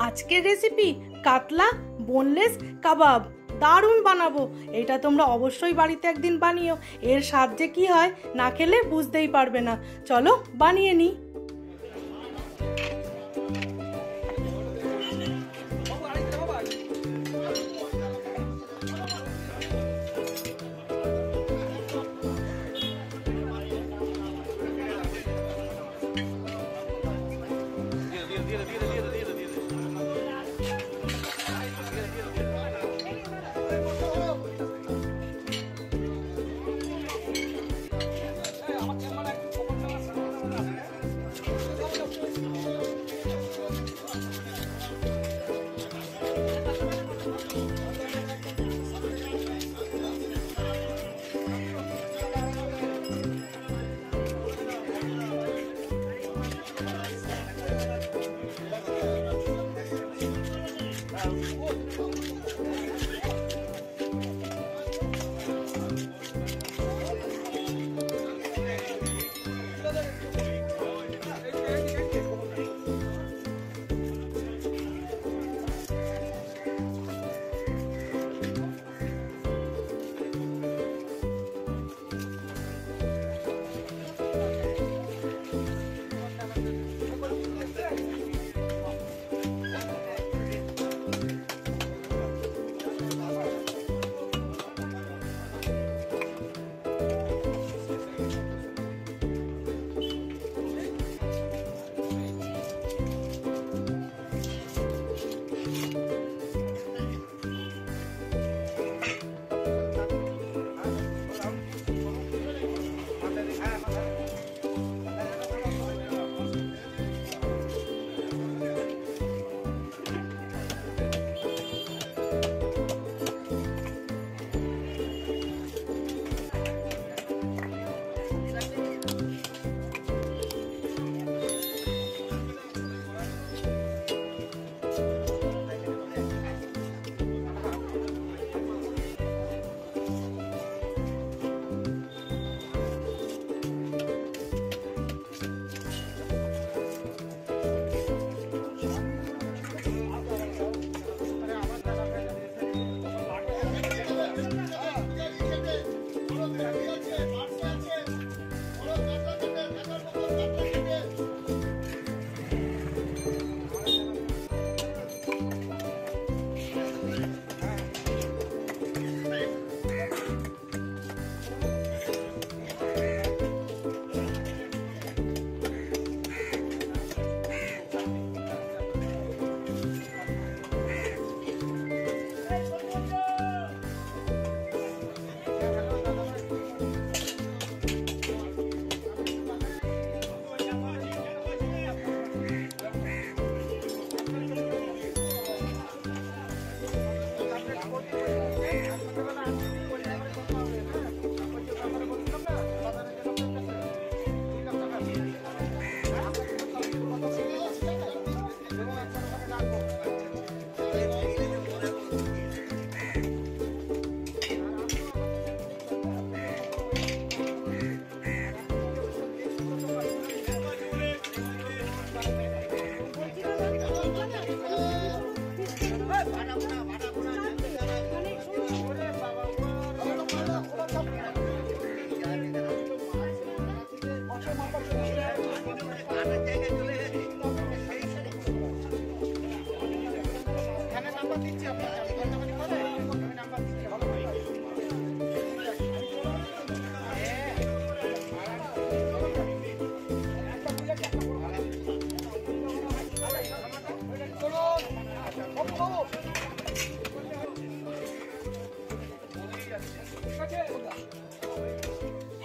আজকের রেসিপি কাতলা বোনলেস কাবাব দারুণ বানাবো। এটা তোমরা অবশ্যই বাড়িতে একদিন বানিও। এর স্বাদ যে কি হয় না খেলে বুঝতেই পারবে না। চলো বানিয়ে নিই।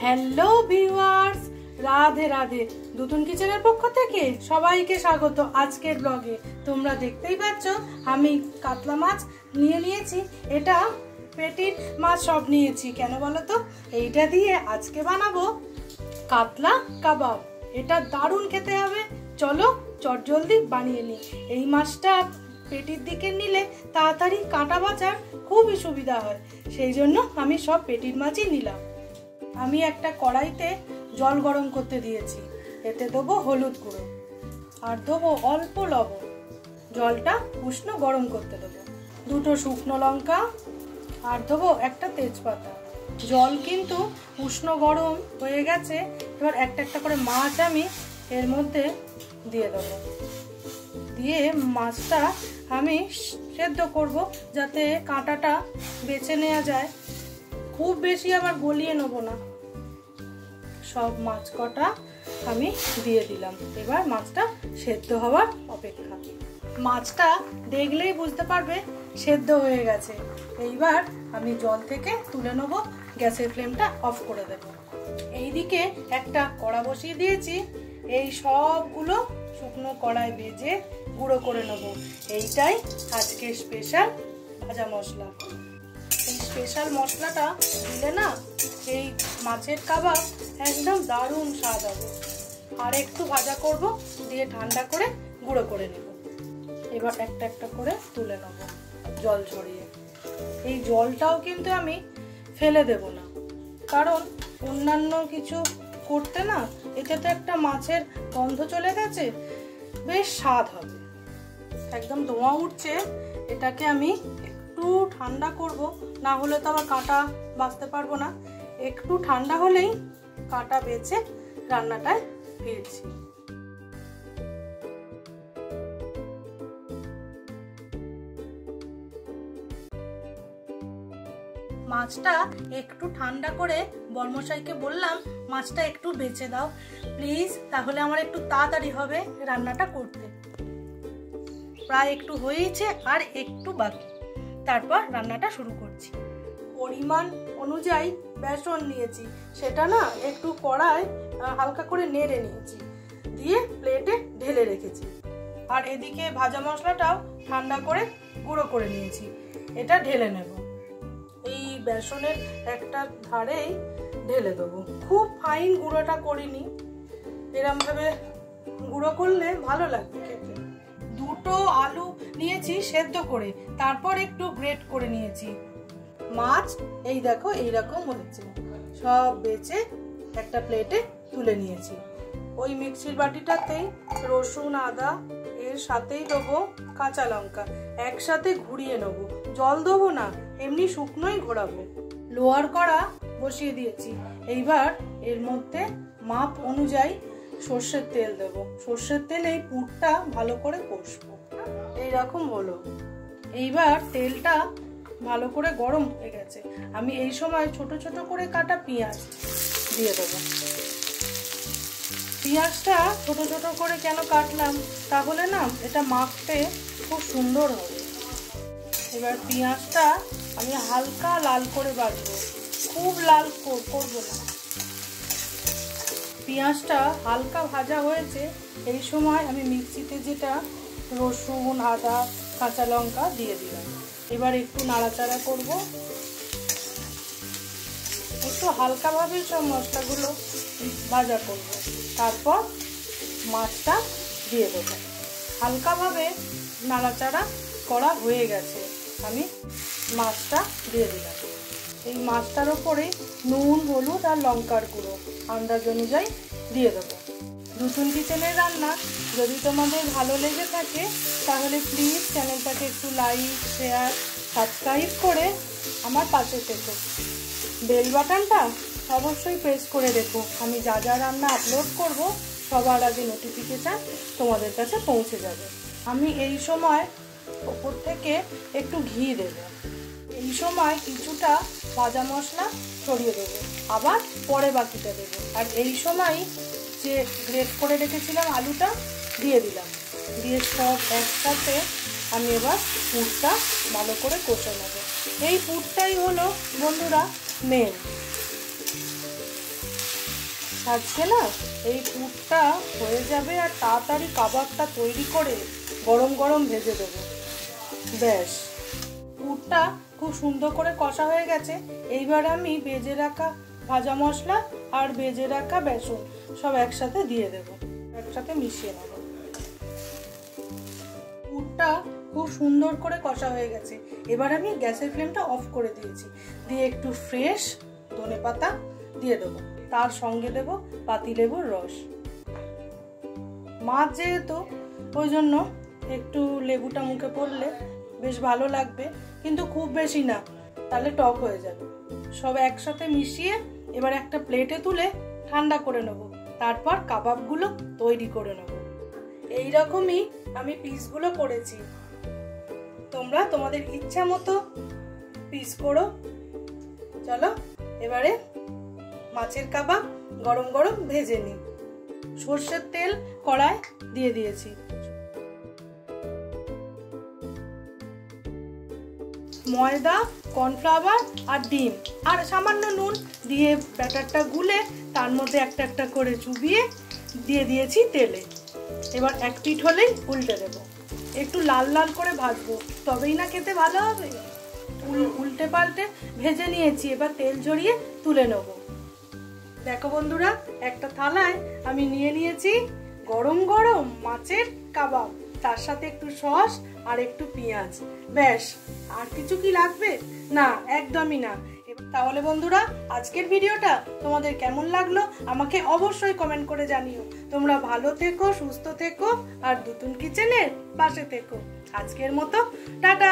Hello viewers, Radhe Radhe. দুতুন কিচেনের পক্ষ থেকে সবাইকে স্বাগত আজকের ব্লগে। তোমরা দেখতেই পাচ্ছ আমি কাতলা মাছ নিয়েছি। এটা পেটির মাছ সব নিয়েছি। কেন বলো তো? এইটা দিয়ে আজকে বানাবো কাতলা কাবাব। এটা দারুণ খেতে হবে। চলো চটজলদি বানিয়ে নিই। এই মাছটা পেটির দিকে নিলে তাড়াতাড়ি কাটা বাছার খুবই সুবিধা হয়, সেই জন্য আমি সব পেটির মাছই নিলাম। আমি একটা কড়াইতে জল গরম করতে দিয়েছি। এতে দেবো হলুদ গুঁড়ো আর দেবো অল্প লবণ। জলটা উষ্ণ গরম করতে দেবো। 2টো শুকনো লঙ্কা আর দেবো একটা তেজপাতা। জল কিন্তু উষ্ণ গরম হয়ে গেছে। এবার একটা একটা করে মাছ আমি এর মধ্যে দিয়ে দেবো। দিয়ে মাছটা আমি সেদ্ধ করব যাতে কাঁটাটা বেছে নেওয়া যায়। খুব বেশি আবার গলিয়ে নেবো না। সব মাছ কটা আমি দিয়ে দিলাম। এবার মাছটা সেদ্ধ হওয়ার অপেক্ষা। মাছটা দেখলেই বুঝতে পারবে সেদ্ধ হয়ে গেছে। এইবার আমি জল থেকে তুলে নেবো, গ্যাসের ফ্লেমটা অফ করে দেব। এইদিকে একটা কড়া বসিয়ে দিয়েছি। এই সবগুলো শুকনো কড়াই ভেজে গুঁড়ো করে নেবো। এইটাই আজকে স্পেশাল ভাজা মশলা। এই স্পেশাল মশলাটা দিলে না এই মাছের কাবাব একদম দারুণ স্বাদ হবে। আর একটু ভাজা করব, দিয়ে ঠান্ডা করে গুঁড়ো করে নেব। এবার একটা একটা করে তুলে নেব জল ঝরিয়ে। এই জলটাও কিন্তু আমি ফেলে দেব না, কারণ অন্যান্য কিছু করতে না এতে তো একটা মাছের গন্ধ চলে গেছে, বেশ স্বাদ হবে। একদম ধোঁয়া উঠছে। এটাকে আমি একটু ঠান্ডা করব, না হলে তো আবার কাঁটা বাছতে পারবো না। একটু ঠান্ডা হলেই কাঁটা বেছে রান্নাটায় ফিরছি। মাছটা একটু ঠান্ডা করে বর্মশাইকে বললাম মাছটা একটু বেছে দাও প্লিজ, তাহলে আমার একটু তাড়াতাড়ি হবে রান্নাটা করতে। প্রায় একটু হয়েছে, আর একটু বাকি, তারপর রান্নাটা শুরু করছি। পরিমাণ অনুযায়ী বেসন নিয়েছি, সেটা না একটু কড়ায় হালকা করে নেড়ে নিয়েছি, দিয়ে প্লেটে ঢেলে রেখেছি। আর এদিকে ভাজা মশলাটাও ঠান্ডা করে গুঁড়ো করে নিয়েছি, এটা ঢেলে নেব। এই বেসনের একটা ধারেই ঢেলে দেবো। খুব ফাইন গুঁড়োটা করিনি, এরম ভাবে গুঁড়ো করলে ভালো লাগবে খেতে। 2টো আলু নিয়েছি সেদ্ধ করে, তারপর একটু গ্রেট করে নিয়েছি। মাছ এই দেখো এইরকম হয়েছে, সব বেছে একটা প্লেটে তুলে নিয়েছি। ওই মিক্সির বাটিটাতেই রসুন আদা, এর সাথেই দেবো কাঁচা লঙ্কা, একসাথে ঘুরিয়ে নেবো। জল দেবো না, এমনি শুকনোই ঘোরাবো। লোয়ার কড়া বসিয়ে দিয়েছি। এইবার এর মধ্যে মাপ অনুযায়ী সর্ষের তেল দেবো। সর্ষের তেলে এই পুরটা ভালো করে কষবো। এইরকম হলো। এইবার তেলটা ভালো করে গরম হয়ে গেছে। আমি এই সময় ছোট ছোট করে কাটা পেঁয়াজ দিয়ে দেবো। পেঁয়াজটা ছোট ছোট করে কেন কাটলাম, তাহলে না এটা মাখতে খুব সুন্দর হবে। এবার পেঁয়াজটা আমি হালকা লাল করে ভাজবো, খুব লাল করবো না। পেঁয়াজটা হালকা ভাজা হয়েছে, এই সময় আমি মিক্সিতে যেটা রসুন আদা কাঁচা লঙ্কা দিয়ে দিলাম। এবার একটু নাড়াচাড়া করব, একটু হালকাভাবে সব মশলাগুলো ভাজা করব। তারপর মাছটা দিয়ে দেবো। হালকাভাবে নাড়াচাড়া করা হয়ে গেছে, আমি মাছটা দিয়ে দিলাম। এই মাছটার ওপরে নুন হলুদ আর লঙ্কার গুঁড়ো আন্দাজ অনুযায়ী দিয়ে দেবো। নতুন কিচেনের রান্না যদি তোমাদের ভালো লেগে থাকে তাহলে প্লিজ চ্যানেলটাকে একটু লাইক শেয়ার সাবস্ক্রাইব করে আমার পাশে থেকো। বেল বাটনটা অবশ্যই প্রেস করে রেখো, আমি যা যা রান্না আপলোড করব সবার আগে নোটিফিকেশান তোমাদের কাছে পৌঁছে যাবে। আমি এই সময় ওপর থেকে একটু ঘি দেব। এই সময় কিছুটা ভাজা মশলা ছড়িয়ে দেবো, আবার পরে বাকিটা দেবো। আর এই সময় যে গ্রেট করে রেখেছিলাম আলুটা দিয়ে দিলাম। দিয়ে সব একসাথে আমি এবার পুরটা ভালো করে কষে নেব। এই পুরটাই হলো বন্ধুরা মেন। আজকে না এই পুরটা হয়ে যাবে, আর তাড়াতাড়ি কাবাবটা তৈরি করে গরম গরম ভেজে দেবো। ব্যাস, পুরটা খুব সুন্দর করে কষা হয়ে গেছে। এইবার আমি ভেজে রাখা ভাজা মশলা আর ভেজে রাখা বেসন সব একসাথে দিয়ে দেব, একসাথে মিশিয়ে নেব। পুরটা খুব সুন্দর করে কষা হয়ে গেছে। এবার আমি গ্যাসের ফ্লেমটা অফ করে দিয়েছি, দিয়ে একটু ফ্রেশ ধনেপাতা দিয়ে দেবো। তার সঙ্গে দেব পাতিলেবুর রস। মাছ যেহেতু ওই জন্য একটু লেবুটা মুখে পড়লে বেশ ভালো লাগবে, কিন্তু খুব বেশি না, তাহলে টক হয়ে যাবে। সব একসাথে মিশিয়ে এবার একটা প্লেটে তুলে ঠান্ডা করে নেব, তারপর কাবাবগুলো তৈরি করে নেব। এইরকমই আমি পিসগুলো করেছি, তোমরা তোমাদের ইচ্ছা মতো পিস করো। চলো এবারে মাছের কাবাব গরম গরম ভেজে নিই। সর্ষের তেল কড়ায় দিয়ে দিয়েছি, ময়দা, কর্নফ্লাওয়ার আর ডিম আর সামান্য নুন দিয়ে ব্যাটারটা গুলে তার মধ্যে একটা একটা করে চুবিয়ে দিয়ে দিয়েছি তেলে। এবার এক পিঠ হলেই উল্টে দেবো, একটু লাল লাল করে ভাজবো, তবেই না খেতে ভালো হবে। উল্টে পাল্টে ভেজে নিয়েছি, এবার তেল ঝরিয়ে তুলে নেব। দেখো বন্ধুরা, একটা থালায় আমি নিয়ে নিয়েছি গরম গরম মাছের কাবাব, তার সাথে একটু সস আর একটু পেঁয়াজ। ব্যাস, আর কিছু কি লাগবে? না, একদমই না। তাহলে বন্ধুরা, আজকের ভিডিওটা তোমাদের কেমন লাগলো আমাকে অবশ্যই কমেন্ট করে জানিও। তোমরা ভালো থেকো, সুস্থ থেকো আর দুতুন কিচেনের পাশে থেকো। আজকের মতো টাটা।